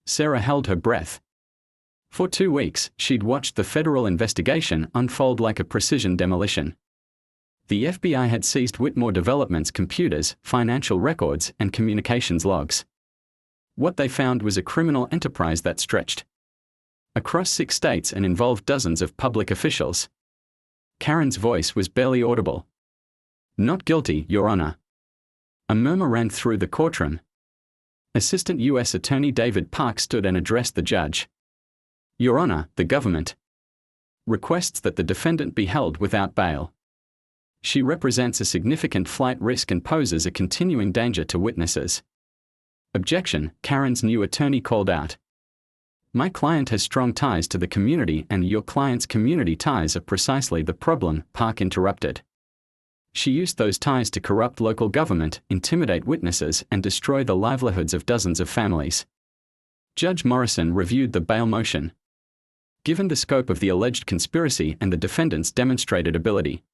Sarah held her breath. For 2 weeks, she'd watched the federal investigation unfold like a precision demolition. The FBI had seized Whitmore Development's computers, financial records, and communications logs. What they found was a criminal enterprise that stretched across 6 states and involved dozens of public officials. Karen's voice was barely audible. "Not guilty, Your Honor." A murmur ran through the courtroom. Assistant U.S. Attorney David Park stood and addressed the judge. "Your Honor, the government requests that the defendant be held without bail. She represents a significant flight risk and poses a continuing danger to witnesses." "Objection," Karen's new attorney called out. "My client has strong ties to the community, and your client's community ties are precisely the problem," Park interrupted. "She used those ties to corrupt local government, intimidate witnesses, and destroy the livelihoods of dozens of families." Judge Morrison reviewed the bail motion. Given the scope of the alleged conspiracy and the defendant's demonstrated ability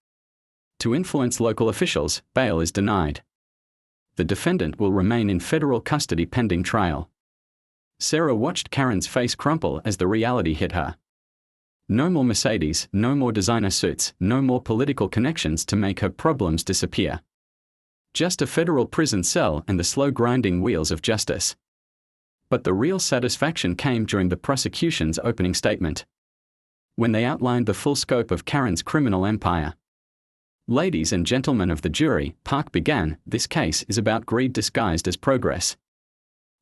to influence local officials, bail is denied. The defendant will remain in federal custody pending trial. Sarah watched Karen's face crumple as the reality hit her. No more Mercedes, no more designer suits, no more political connections to make her problems disappear. Just a federal prison cell and the slow grinding wheels of justice. But the real satisfaction came during the prosecution's opening statement, when they outlined the full scope of Karen's criminal empire. "Ladies and gentlemen of the jury," Park began, "this case is about greed disguised as progress.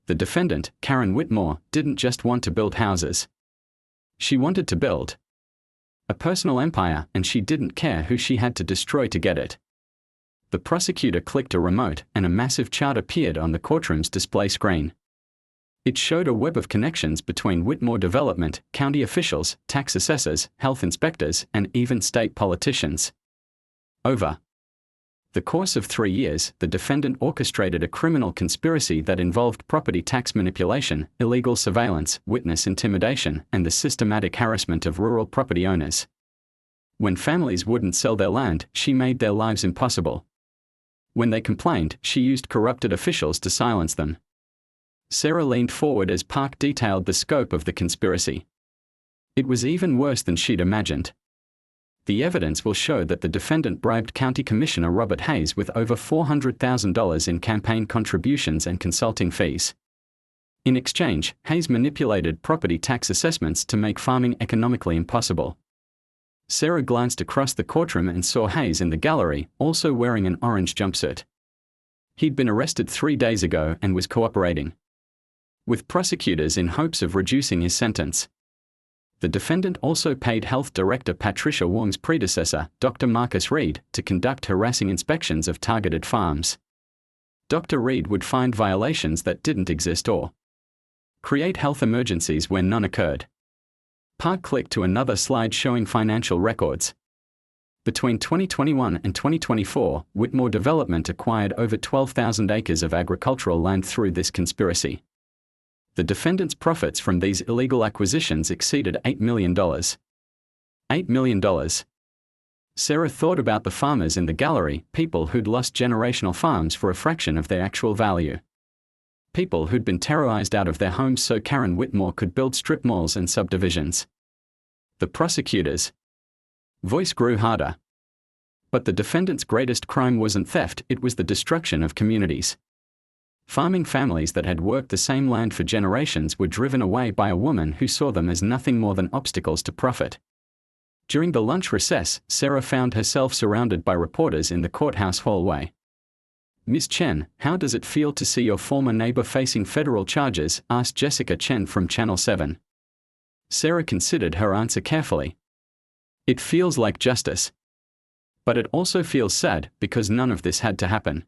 The defendant, Karen Whitmore, didn't just want to build houses. She wanted to build a personal empire, and she didn't care who she had to destroy to get it." The prosecutor clicked a remote, and a massive chart appeared on the courtroom's display screen. It showed a web of connections between Whitmore development, county officials, tax assessors, health inspectors, and even state politicians. Over the course of 3 years, the defendant orchestrated a criminal conspiracy that involved property tax manipulation, illegal surveillance, witness intimidation, and the systematic harassment of rural property owners. When families wouldn't sell their land, she made their lives impossible. When they complained, she used corrupted officials to silence them. Sarah leaned forward as Park detailed the scope of the conspiracy. It was even worse than she'd imagined. The evidence will show that the defendant bribed County Commissioner Robert Hayes with over $400,000 in campaign contributions and consulting fees. In exchange, Hayes manipulated property tax assessments to make farming economically impossible. Sarah glanced across the courtroom and saw Hayes in the gallery, also wearing an orange jumpsuit. He'd been arrested 3 days ago and was cooperating with prosecutors in hopes of reducing his sentence. The defendant also paid Health Director Patricia Wong's predecessor, Dr. Marcus Reed, to conduct harassing inspections of targeted farms. Dr. Reed would find violations that didn't exist or create health emergencies where none occurred. Park clicked to another slide showing financial records. Between 2021 and 2024, Whitmore Development acquired over 12,000 acres of agricultural land through this conspiracy. The defendant's profits from these illegal acquisitions exceeded $8 million. $8 million. Sarah thought about the farmers in the gallery, people who'd lost generational farms for a fraction of their actual value. People who'd been terrorized out of their homes so Karen Whitmore could build strip malls and subdivisions. The prosecutor's voice grew harder. But the defendant's greatest crime wasn't theft, it was the destruction of communities. Farming families that had worked the same land for generations were driven away by a woman who saw them as nothing more than obstacles to profit. During the lunch recess, Sarah found herself surrounded by reporters in the courthouse hallway. "Ms. Chen, how does it feel to see your former neighbor facing federal charges?" asked Jessica Chen from Channel 7. Sarah considered her answer carefully. "It feels like justice. But it also feels sad, because none of this had to happen.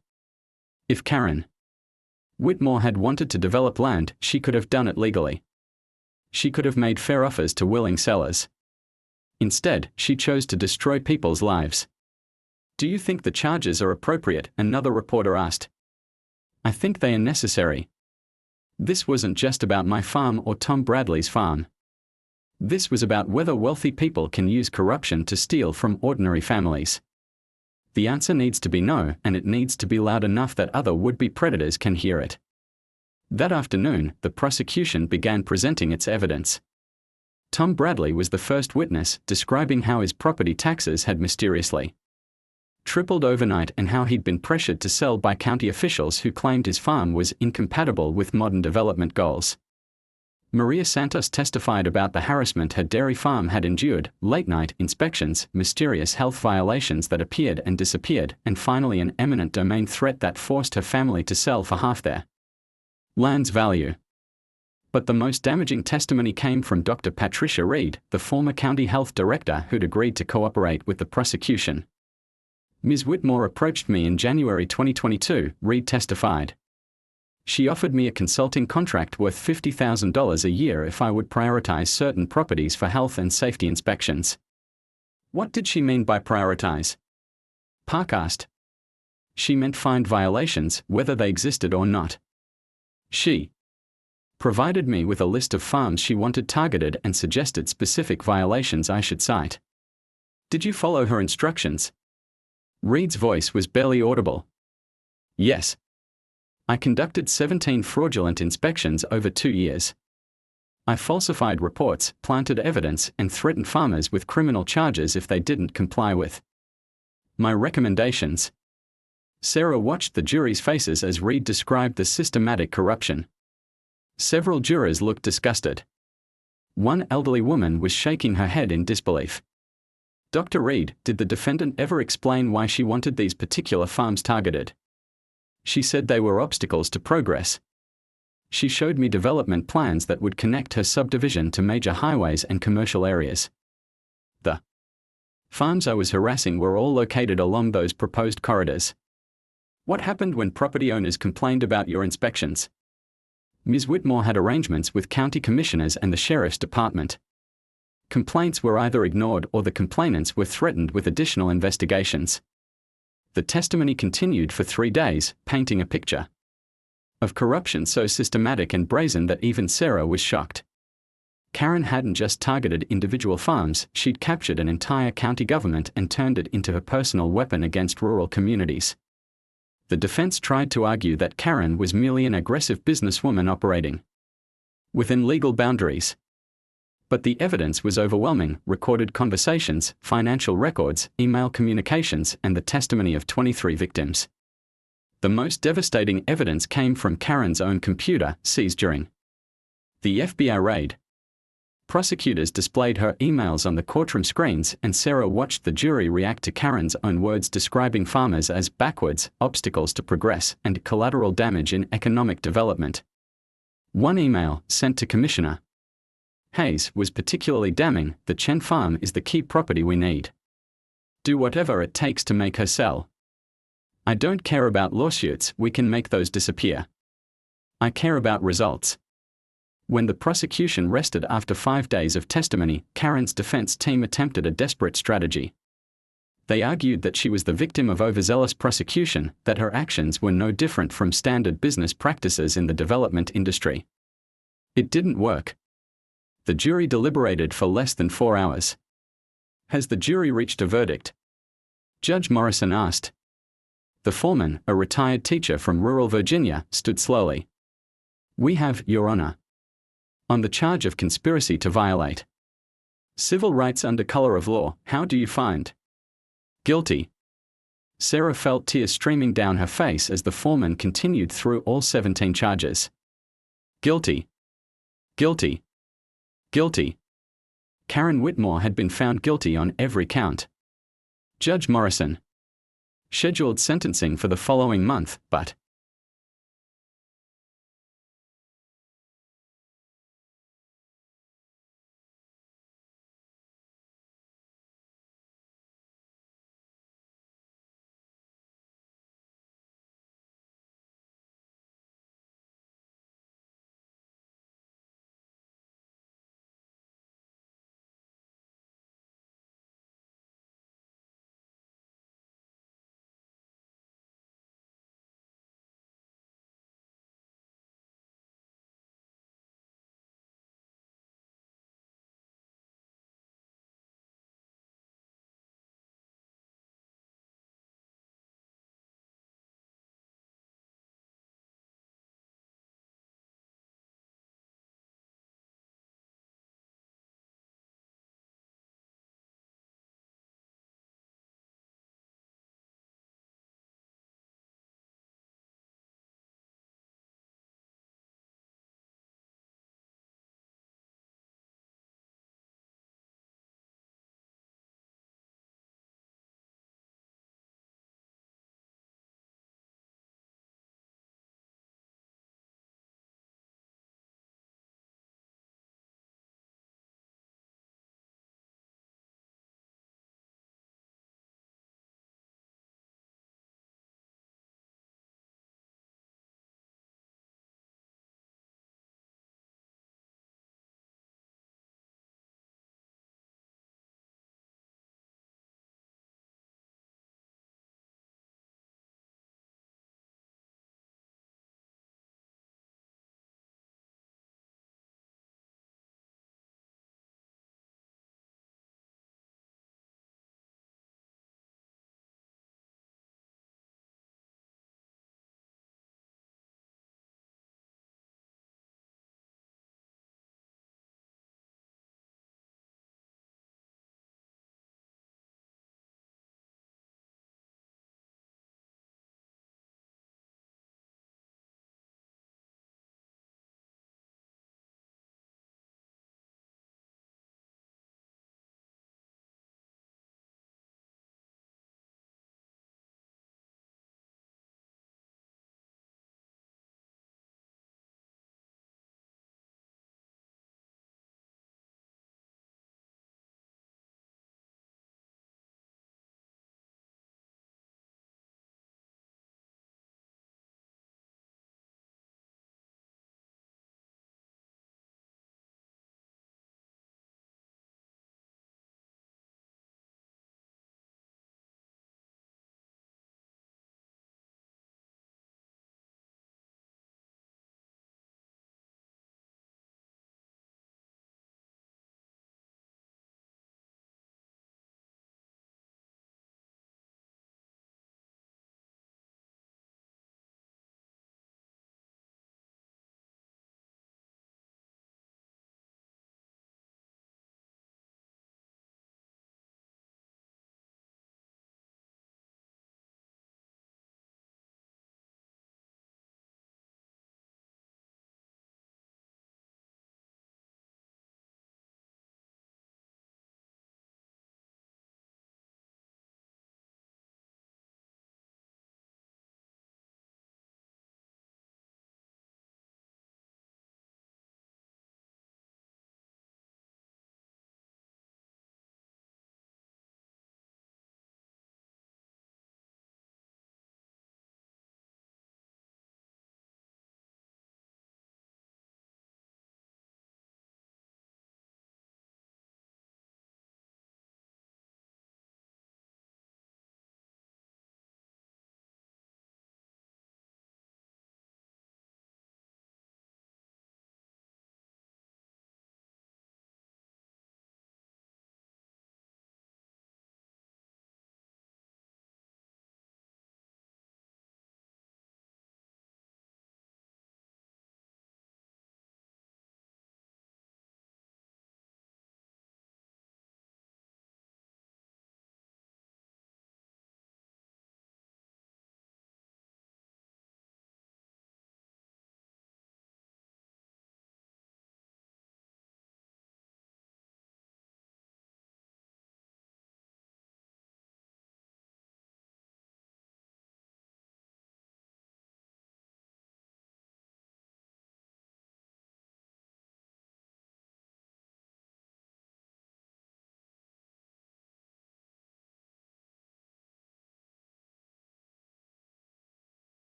If Karen Whitmore had wanted to develop land, she could have done it legally. She could have made fair offers to willing sellers. Instead, she chose to destroy people's lives." "Do you think the charges are appropriate?" another reporter asked. "I think they are necessary. This wasn't just about my farm or Tom Bradley's farm. This was about whether wealthy people can use corruption to steal from ordinary families. The answer needs to be no, and it needs to be loud enough that other would-be predators can hear it." That afternoon, the prosecution began presenting its evidence. Tom Bradley was the first witness, describing how his property taxes had mysteriously tripled overnight and how he'd been pressured to sell by county officials who claimed his farm was incompatible with modern development goals. Maria Santos testified about the harassment her dairy farm had endured, late-night inspections, mysterious health violations that appeared and disappeared, and finally an eminent domain threat that forced her family to sell for half their land's value. But the most damaging testimony came from Dr. Patricia Reed, the former county health director who'd agreed to cooperate with the prosecution. Ms. Whitmore approached me in January 2022, Reed testified. She offered me a consulting contract worth $50,000 a year if I would prioritize certain properties for health and safety inspections. What did she mean by prioritize? Park asked. She meant find violations, whether they existed or not. She provided me with a list of farms she wanted targeted and suggested specific violations I should cite. Did you follow her instructions? Reed's voice was barely audible. Yes. I conducted 17 fraudulent inspections over 2 years. I falsified reports, planted evidence, and threatened farmers with criminal charges if they didn't comply with my recommendations. Sarah watched the jury's faces as Reed described the systematic corruption. Several jurors looked disgusted. One elderly woman was shaking her head in disbelief. Dr. Reed, did the defendant ever explain why she wanted these particular farms targeted? She said they were obstacles to progress. She showed me development plans that would connect her subdivision to major highways and commercial areas. The farms I was harassing were all located along those proposed corridors. What happened when property owners complained about your inspections? Ms. Whitmore had arrangements with county commissioners and the sheriff's department. Complaints were either ignored or the complainants were threatened with additional investigations. The testimony continued for 3 days, painting a picture of corruption so systematic and brazen that even Sarah was shocked. Karen hadn't just targeted individual farms, she'd captured an entire county government and turned it into her personal weapon against rural communities. The defense tried to argue that Karen was merely an aggressive businesswoman operating within legal boundaries. But the evidence was overwhelming: recorded conversations, financial records, email communications, and the testimony of 23 victims. The most devastating evidence came from Karen's own computer, seized during the FBI raid. Prosecutors displayed her emails on the courtroom screens, and Sarah watched the jury react to Karen's own words describing farmers as backwards, obstacles to progress, and collateral damage in economic development. One email, sent to Commissioner Hayes, was particularly damning: the Chen farm is the key property we need. Do whatever it takes to make her sell. I don't care about lawsuits, we can make those disappear. I care about results. When the prosecution rested after 5 days of testimony, Karen's defense team attempted a desperate strategy. They argued that she was the victim of overzealous prosecution, that her actions were no different from standard business practices in the development industry. It didn't work. The jury deliberated for less than 4 hours. Has the jury reached a verdict? Judge Morrison asked. The foreman, a retired teacher from rural Virginia, stood slowly. We have, Your Honor. On the charge of conspiracy to violate civil rights under color of law, how do you find? Guilty. Sarah felt tears streaming down her face as the foreman continued through all 17 charges. Guilty. Guilty. Guilty. Karen Whitmore had been found guilty on every count. Judge Morrison scheduled sentencing for the following month, but